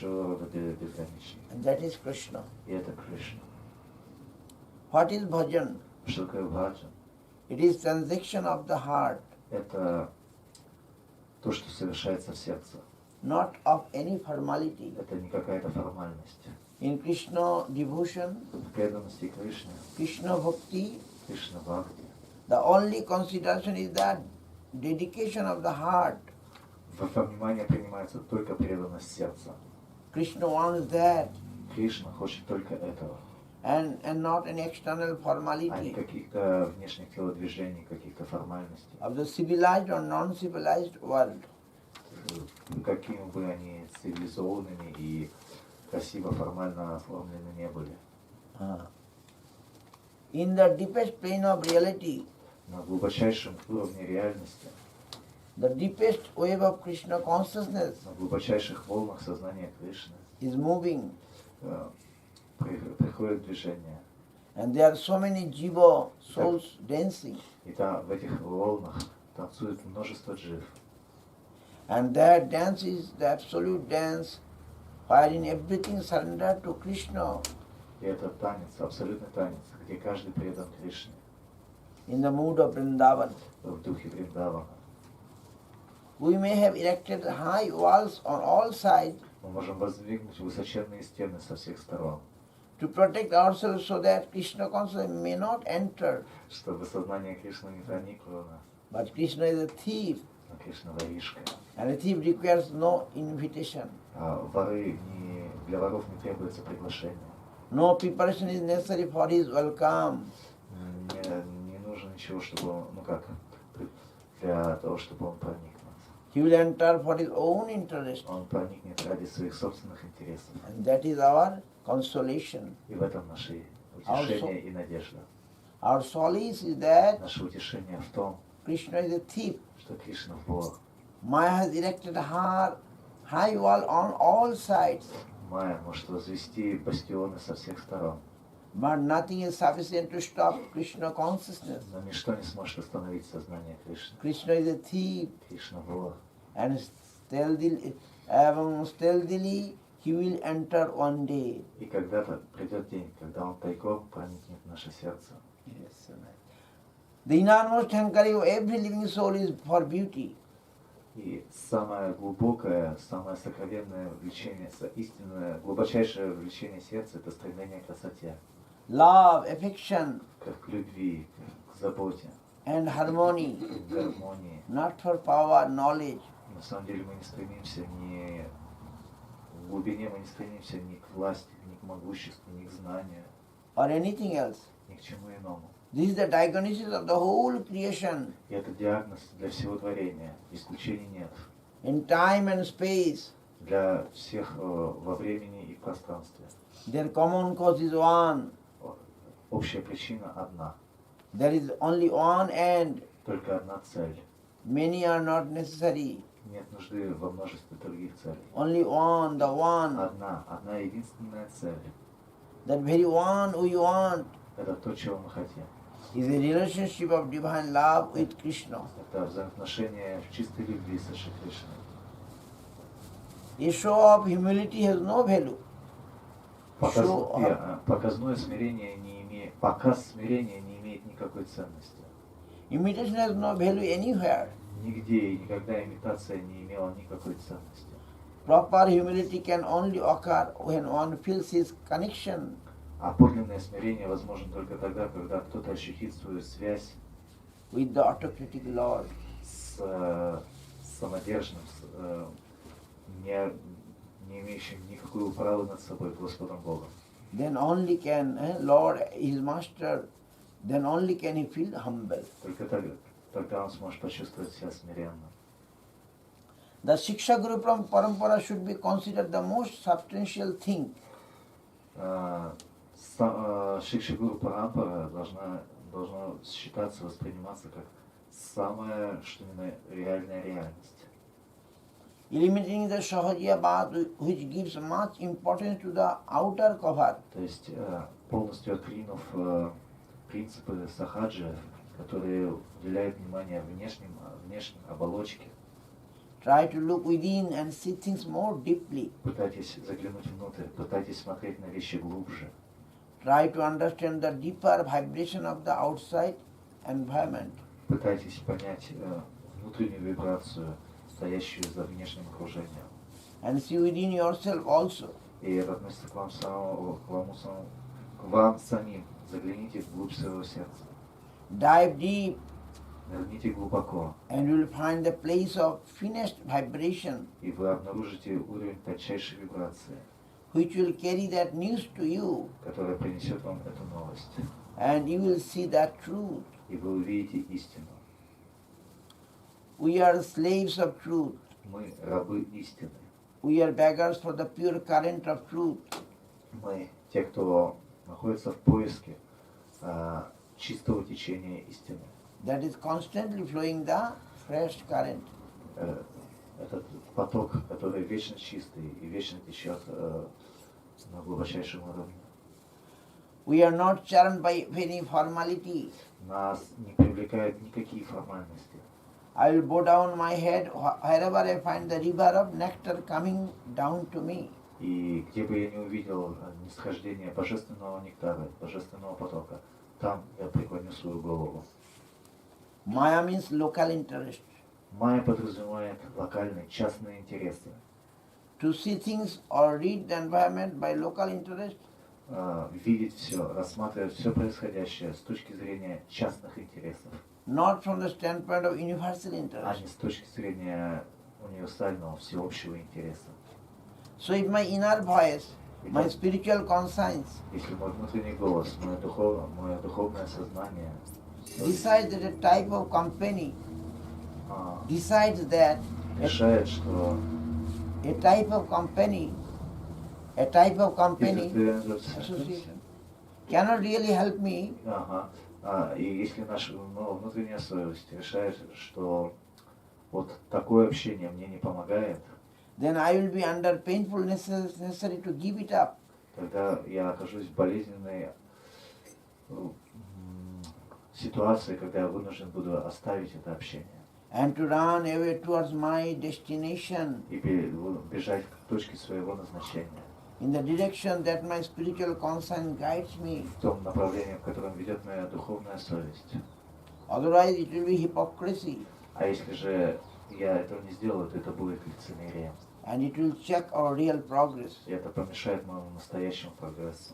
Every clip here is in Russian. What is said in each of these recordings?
высшего рода безграничный. And that is Krishna. И это Кришна. What is bhajan? Что такое бхаджан? It is transaction of the heart, Это то, что совершается в сердце. not of any formality. Это не какая-то формальность. In Krishna devotion, В преданности Кришне, Krishna bhakti, Кришна бхакти, the only consideration is that dedication of the heart. во внимание принимается только преданность сердца. Krishna wants that Кришна хочет только этого, and not an external а не formality каких-то внешних телодвижений, каких-то формальностей. of the civilized or non-civilized world. Какими бы они цивилизованными и красиво формально оформлены не были. In the deepest plane of reality, На глубочайшем уровне реальности, the deepest wave of Krishna consciousness на глубочайших волнах сознания Кришны is moving, приходит движение. and there are so many jiva souls dancing, И там в этих волнах танцует множество джив. and that dance is the absolute dance wherein everything surrendered to Krishna И это танец, абсолютный танец, где каждый предан Кришне in the mood of Vrindavan. в духе Вриндавана. We may have erected high walls on all sides Мы можем воздвигнуть высоченные стены со всех сторон, to protect ourselves so that Krishna consciousness may not enter. чтобы сознание Кришны не проникло в нас. But Krishna is a thief, Но Кришна воришка. and a thief requires no invitation. А для воров не требуется приглашение. No preparation is necessary for his welcome. Не нужно ничего, чтобы он, для того, чтобы он проник в нас. He will enter for his own interest, Он проникнет ради своих собственных интересов. and that is our consolation. И в этом наше утешение и надежда. Our solace is that Наше утешение в том, Krishna is a thief. что Кришна вор. Maya has erected a high wall on all sides, Майя может возвести бастионы со всех сторон, but nothing is sufficient to stop Krishna consciousness. но ничто не сможет остановить сознание Кришны. Krishna is a thief, Кришна вор. and stealthily he will enter one day. И когда-то придет день, когда он тайком проникнет в наше сердце. Yes, right. The innermost hankering of every living soul is for beauty. И самое глубокое, самое сокровенное влечение, истинное, глубочайшее влечение сердца — это стремление к красоте, Love, affection, к любви, к заботе, and harmony, к гармонии. not for power, knowledge. На самом деле мы не стремимся в глубине мы не стремимся ни к власти, ни к могуществу, ни к знанию, or anything else. ни к чему иному. This is the diagnosis of the whole creation. И это диагноз для всего творения, исключений нет. In time and space, Для всех во времени и в пространстве. their common cause is one. Общая причина одна. There is only one end. Только одна цель. Many are not necessary. Нет нужды во множестве других целей. Only one, the one. Одна единственная цель. That very one we want Это то, чего мы хотим. is a relationship of divine love with Krishna. Это взаимоотношения в чистой любви с Шри Кришной. A show of humility has no value. Показное смирение показ смирения не имеет никакой ценности. Imitation has no value anywhere. Нигде и никогда имитация не имела никакой ценности. Proper humility can only occur when one feels his connection А подлинное смирение возможно только тогда, когда кто-то ощутит свою связь with the autocratic Lord. с самодержным, не имеющим никакой управы над собой, Господом Богом. Then only can Lord, his master, then only can he feel humble. Только тогда он сможет почувствовать себя смиренным. The Shiksha Guru from Parampara should be considered the most substantial thing. Шикша Гуру Парампара должна считаться, восприниматься как самая, что именно реальная реальность. Eliminating the Sahajiya Bhat, which gives much importance to the outer cover. То есть полностью отринув принципы сахаджи, которые уделяют внимание внешней оболочке. Try to look within and see things more deeply. Пытайтесь заглянуть внутрь, пытайтесь смотреть на вещи глубже. Try to understand the deeper vibration of the outside environment. Пытайтесь понять внутреннюю вибрацию, стоящую за внешним окружением. And see within yourself also. И это относится к вам самим. Загляните вглубь своего сердца. Dive deep. Нырните глубоко. And you will find the place of finest vibration. И вы обнаружите уровень тончайшей вибрации, which will carry that news to you. которая принесет вам эту новость. And you will see that truth. И вы увидите истину. We are slaves of truth. Мы рабы истины. We are beggars for the pure current of truth. Мы те, кто находится в поиске чистого течения истины. That is constantly flowing the fresh current. Этот поток, который вечно чистый и вечно течет на глубочайшем уровне. We are not charmed by any formality. Нас не привлекают никакие формальности. I will bow down my head wherever I find the river of nectar coming down to me. И где бы я не увидел нисхождение божественного нектара, божественного потока, там я преклоню свою голову. Maya means local interest. Майя подразумевает локальные, частные интересы. To see things or read the environment by local interest. Видеть все, рассматривать все происходящее с точки зрения частных интересов. Not from the standpoint of universal А interest. не с точки зрения универсального, всеобщего интереса. So if my inner voice, my spiritual conscience, Если мой внутренний голос, мое духовное сознание decides that a type of company, decides that решает, что a type of company, association, cannot really help me, и если наша внутренняя совесть решает, что вот такое общение мне не помогает, then I will be under painful necessary to give it up. тогда я окажусь в болезненной ситуации, когда я вынужден буду оставить это общение. And to run away towards my destination И бежать к точке своего назначения. in the direction that my spiritual conscience guides me. В том направлении, в котором ведет моя духовная совесть. Otherwise it will be hypocrisy. А если же я этого не сделаю, то это будет лицемерием. And it will check our real progress. И это помешает моему настоящему прогрессу.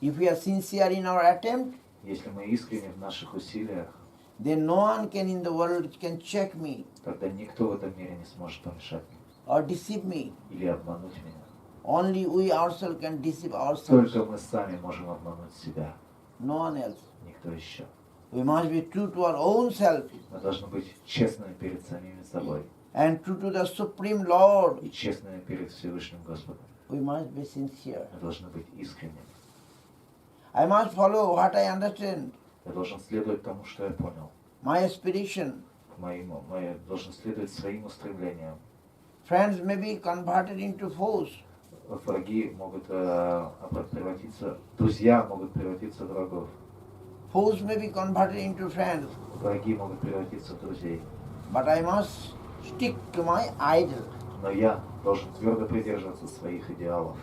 If we are sincere in our attempt, Если мы искренне в наших усилиях, then no one can in the world can check me тогда никто в этом мире не сможет помешать мне or deceive me. или обмануть меня. Only we ourselves can deceive ourselves. Только мы сами можем обмануть себя, No one else. никто еще. We must be true to our own self Мы должны быть честными перед самими собой and true to the Supreme Lord. и честными перед Всевышним Господом. We must be sincere. Мы должны быть искренними. I must follow what I understand. Я должен следовать тому, что я понял. My aspiration. Я должен следовать своим устремлениям. Friends may be converted into foes. Враги могут превратиться, друзья могут превратиться в врагов. Foes may be converted into friends. Vраги могут превратиться в друзей. But I must stick to my idol. Но я должен твердо придерживаться своих идеалов.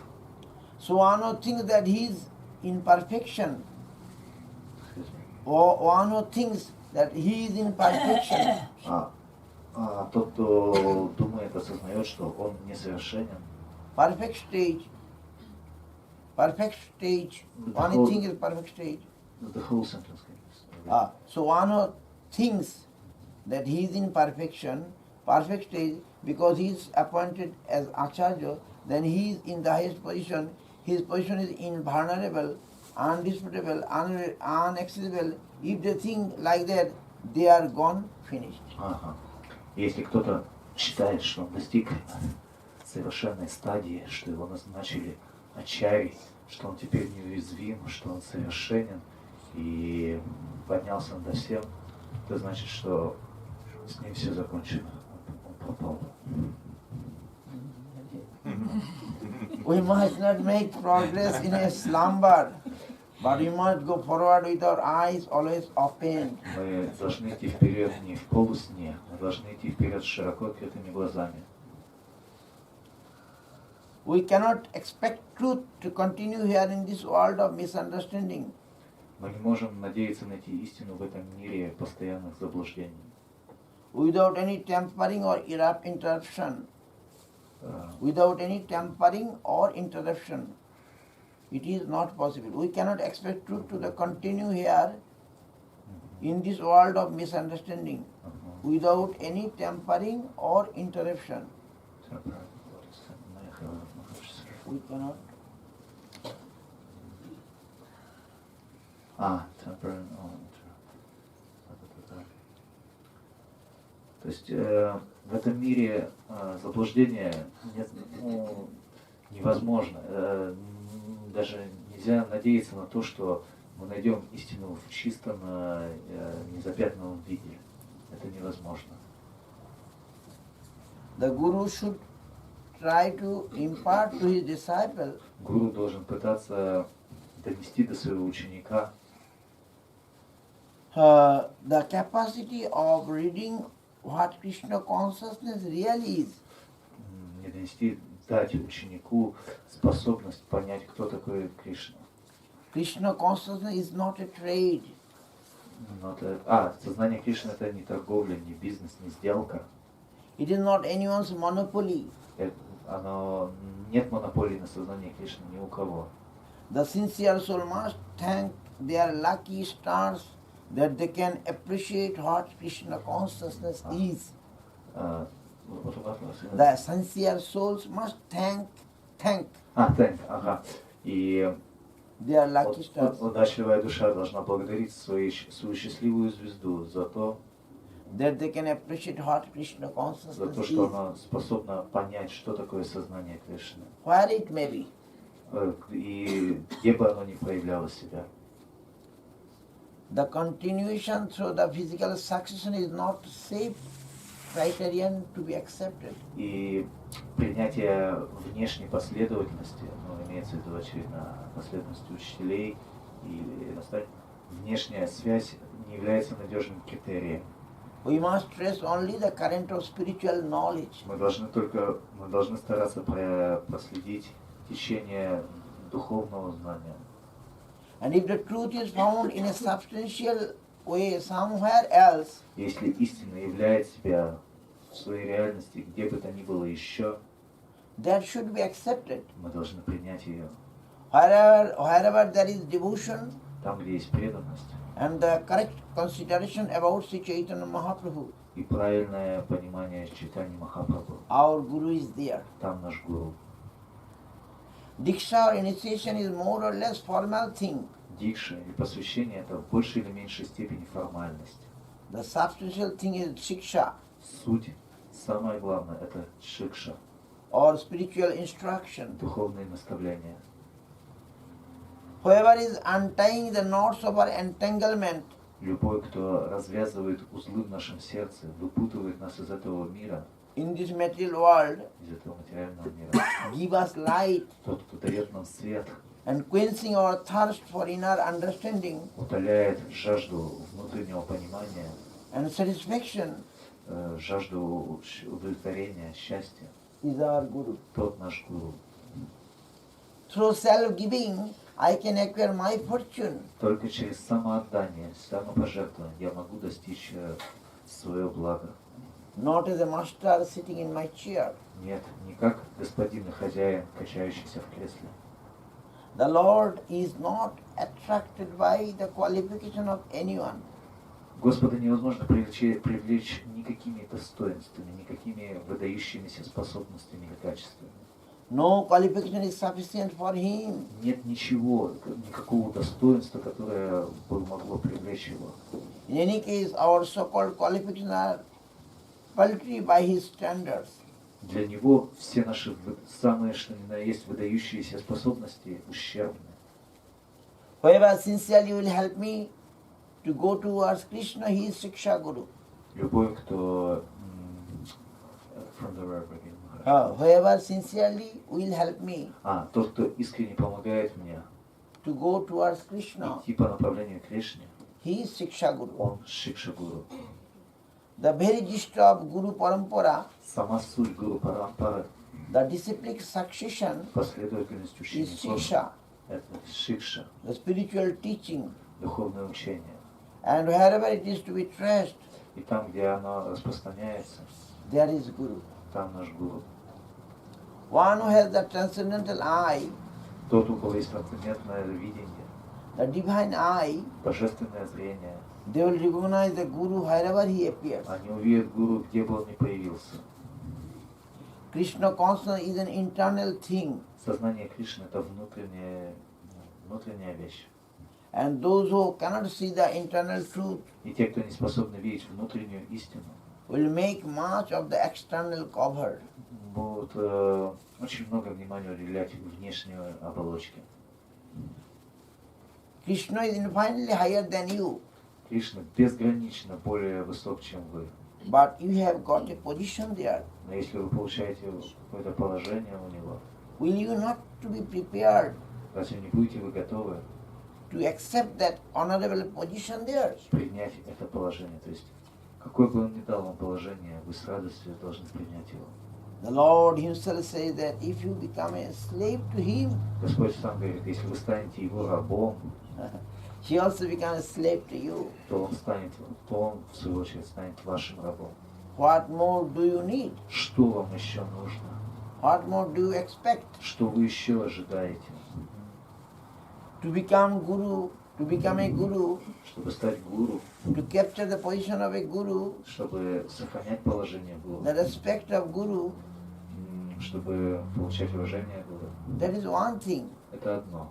So one who thinks that he is in perfection, or one who thinks that he is in perfection, Тот, кто думает, осознает, что он несовершенен. perfect stage, one who thinks is perfect stage. The whole sentence. So one who thinks that he is in perfect stage, because he is appointed as Acharya, then he is in the highest position. His position is invulnerable, undisputable, unaccessible. If they think like that, they are gone, finished. Если кто-то считает, что он достиг совершенной стадии, что его назначили ачарьей, что он теперь неуязвим, что он совершенен и поднялся над всем, это значит, что с ним все закончено. Он пропал. We must not make progress in a slumber. But we must go forward with our eyes always open. Мы должны идти вперед не в полусне, мы должны идти вперед с широко открытыми глазами. We cannot expect truth to continue here in this world of misunderstanding. Мы не можем надеяться найти истину в этом мире постоянных заблуждений. Without any tampering or interruption. Without any tampering or interruption. It is not possible. We cannot expect truth to continue here in this world of misunderstanding without any tampering or interruption. We cannot. Tampering or То есть в этом мире заблуждение невозможно. Даже нельзя надеяться на то, что мы найдем истину в чистом, незапятнанном виде. Это невозможно. The Guru should try to impart to his disciple. Гуру должен пытаться донести до своего ученика The capacity of reading what Krishna consciousness really is. Не донести, дать ученику способность понять, кто такой Кришна. Krishna consciousness is not a trade. Сознание Кришны это не торговля, не бизнес, не сделка. It is not anyone's monopoly. Нет монополии на сознание Кришны ни у кого. The sincere soul must thank their lucky stars that they can appreciate what Krishna consciousness is. The sincere souls must thank. И their lucky stars. Удачливая душа должна благодарить свою счастливую звезду за то, that they can appreciate what Krishna consciousness за то, что она способна понять, что такое сознание Кришны. Where it may be. И где бы оно ни проявляло себя. The continuation through the physical succession is not safe criterion to be accepted. И принятие внешней последовательности, имеется в виду очевидно последовательности учителей или наставников, внешняя связь не является надежным критерием. We must trace only the current of spiritual knowledge. Мы должны стараться проследить течение духовного знания. And if the truth is found in a substantial way somewhere else, если истина являет себя в своей реальности где бы то ни было еще, that should be accepted. Мы должны принять ее. Wherever there is devotion, там, где есть преданность, and the correct consideration about Sri Chaitanya Mahaprabhu, и правильное понимание Чайтаньи Махапрабху, our Guru is there. Там наш Гуру. Diksha or initiation is more or less formal thing. Дикша и посвящение это в большей или меньшей степени формальность. The substantial thing is shiksha. Суть, самое главное, это шикша. Or spiritual instruction. Духовные наставления. Whoever is untying the knots of our entanglement, любой, кто развязывает узлы в нашем сердце, выпутывает нас из этого мира, in this material world, из этого материального мира, give us light, тот, кто дает нам свет, and quenching our thirst for inner understanding, утоляет жажду внутреннего понимания, and satisfaction, жажду удовлетворения, счастья, is our Guru. Тот наш Гуру. Through self-giving, I can acquire my fortune. Только через самоотдание, самопожертвование я могу достичь свое благо. Not as a master sitting in my chair. Нет, не как господин и хозяин, качающийся в кресле. The Lord is not attracted by the qualification of anyone. Господа невозможно привлечь никакими достоинствами, никакими выдающимися способностями или качествами. No qualification is sufficient for him. Нет ничего, никакого достоинства, которое бы могло привлечь его. In any case, our so-called qualifications are paltry by his standards. Для него все наши самые, что ни на есть, выдающиеся способности ущербны. Whoever sincerely will help me to go towards Krishna, he is Shiksha Guru. Любой, кто Whoever sincerely will help me тот, кто искренне помогает мне to go towards Krishna. идти по направлению к Кришне, He is Shiksha Guru. он Шикша-гуру. The very gist of Guru Parampara, Сама суть Гуру Парампары, the disciplic succession, последовательность is учения Shiksha, это Шикша, the spiritual teaching. духовное учение. And wherever it is to be traced, И там, где оно распространяется, there is Guru. там наш Гуру. One who has the transcendental eye, Тот, у кого есть трансцендентное видение, the divine eye, божественное зрение, they will recognize the Guru wherever he appears. они увидят Гуру, где бы он ни появился. Krishna consciousness is an internal thing, Сознание Кришны — это внутренняя вещь. and those who cannot see the internal truth И те, кто не способны видеть внутреннюю истину, will make much of the external cover. будут очень много внимания уделять внешней оболочке. Krishna is infinitely higher than you, Кришна безгранично более высок, чем вы. but you have got a position there. Но если вы получаете какое-то положение у него, Will you not to be prepared разве не будете вы готовы to accept that honorable position there? принять это положение? То есть, какое бы он ни дал вам положение, вы с радостью должны принять его. The Lord himself says that if you become a slave to him, Господь сам говорит, если вы станете его рабом, he also becomes a slave to you. то он в свою очередь станет вашим рабом. What more do you need? Что вам еще нужно? What more do you expect? Что вы еще ожидаете? To become guru, to become a guru, Чтобы стать гуру, to capture the position of a guru, чтобы сохранять положение гуру, the respect of guru, чтобы получать уважение гуру. that is one thing. Это одно.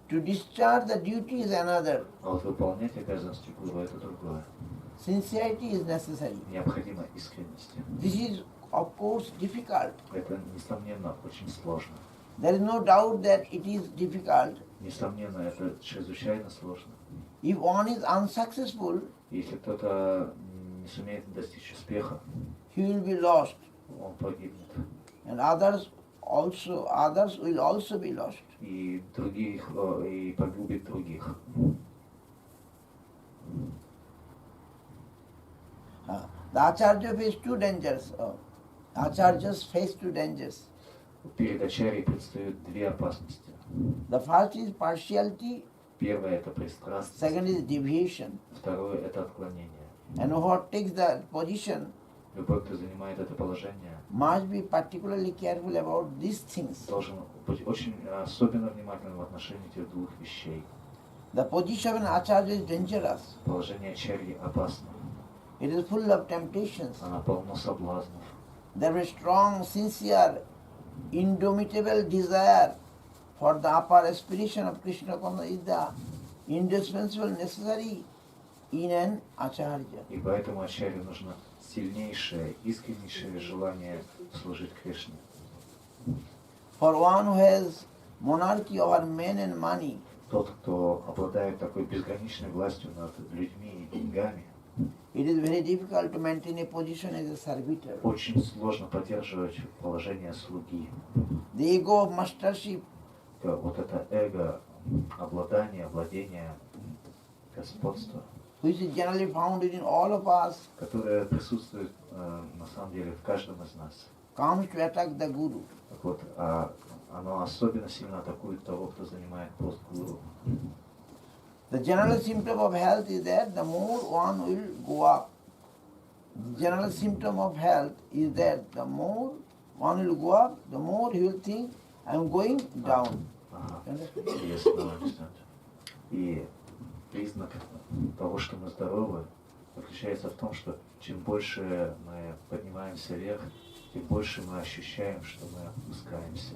To discharge the duty is another. А вот выполнять обязанности гуру — это другое. Sincerity is necessary. Необходима искренность. This is, of course, difficult. Это, несомненно, очень сложно. There is no doubt that it is difficult. Несомненно, это чрезвычайно сложно. If one is unsuccessful, Если кто-то не сумеет достичь успеха, he will be lost, он погибнет. and others will also be lost. И погубит других. The Acharya faced two dangers. Acharyas face two dangers. Перед ачарьей предстают две опасности. The first is partiality, Первое — это пристрастность, second is deviation. второе — это отклонение. And whoever takes the position Любой, кто занимает это положение, must be particularly careful about these things. должен быть очень особенно внимательным в отношении этих двух вещей. The position of an Acharya is dangerous. Положение ачарьи опасно. It is full of temptations. Оно полно соблазнов. There is strong, sincere, indomitable desire for the upper aspiration of Krishna consciousness is the indispensable necessary in an Acharya. И поэтому ачарье нужно сильнейшее, искреннейшее желание служить Кришне. For one who has monarchy over men and money, Тот, кто обладает такой безграничной властью над людьми и деньгами, it is very difficult to maintain a position as a servitor. очень сложно поддерживать положение слуги. The ego of mastership, Вот это эго, обладание, владение, господство, which is generally found in all of us, которое присутствует на самом деле в каждом из нас. comes to attack the Guru. Так вот, оно особенно сильно атакует того, кто занимает пост гуру. The general symptom of health is that the more one will go up. The general symptom of health is that the more one will go up, the more he will think, I am going down. Ага. Understand? Yes, no, understand. И признак того, что мы здоровы, заключается в том, что чем больше мы поднимаемся вверх, тем больше мы ощущаем, что мы опускаемся.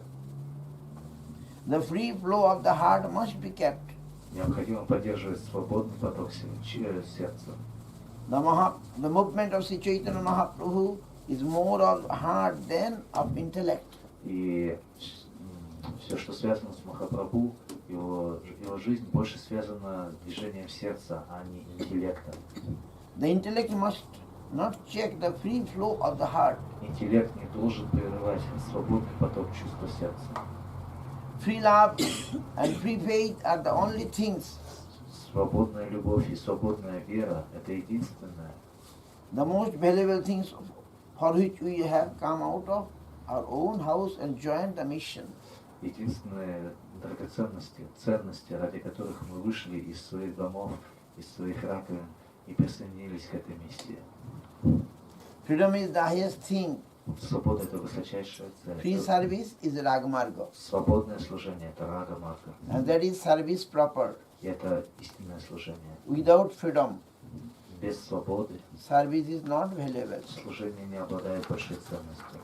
The free flow of the heart must be kept. Необходимо поддерживать свободный поток сердца. The movement of Sri Chaitanya Mahaprabhu is more of heart than of intellect. И все, что связано с Махапрабху, его жизнь больше связана с движением сердца, а не интеллектом. The intellect must not check the free flow of the heart. Интеллект не должен прерывать свободный поток чувства сердца. free love and free faith are the only things. Свободная любовь и свободная вера – это единственное. The most valuable things for which we have come out of our own house and joined the mission. Единственные драгоценности, ценности, ради которых мы вышли из своих домов, из своих раковин и присоединились к этой миссии. Freedom is the highest thing. Свобода – это высочайшая цель. Free service is Ragamarga. Свободное служение – это рага-марга. And that is service proper. И это истинное служение. Without freedom, Без свободы service is not valuable. служение не обладает большой ценностью.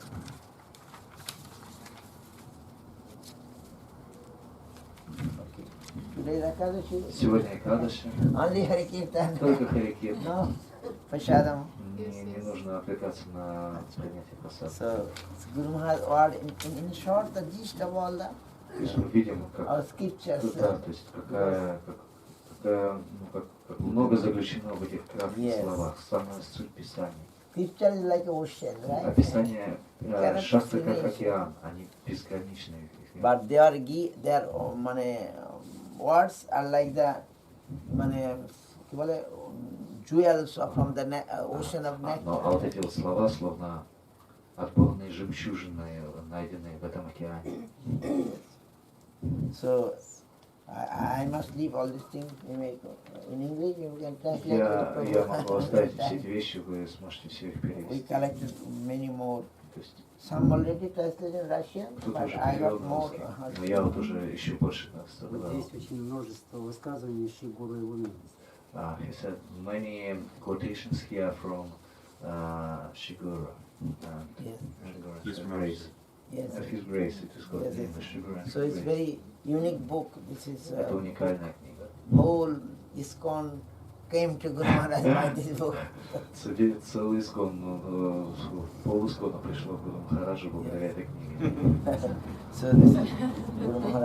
Today Ekadashi. Сегодня Экадаши. Only Harikirtan. Только Харикир. No, Prashadam. Не нужно отвлекаться на принятие прасада. So, Guru Maharaj word in short the gist of all the То есть мы видим, our как, scriptures. да, то есть как много заключено в этих кратких словах. Самая суть Писания. Scripture is like ocean, right? Описание шастры как океан, они безграничные. But their words are like the jewels from the ocean of nectar. А вот эти вот слова словно отборные жемчужины, найденные в этом океане. So I must leave all these things. In English you can translate. Я могу оставить все эти вещи, вы сможете все их We перевести. collected many more. То есть Some already translated in Russian, кто-то but уже I перевел got на more. русский, но я вот уже еще больше Вот собрал. здесь очень множество высказываний Шри-Гуру его милости. He said many quotations here from Shigura. Yes. His grace. Yes. His grace, it is called Yes, in yes. English. Shigura. So it's very unique book. This is Это уникальная книга. whole ISKCON came to Guru Maharaj by this book. Целый искон, пол искона пришло к Гуру Махараджу благодаря этой книге. So this is Guru Maharaj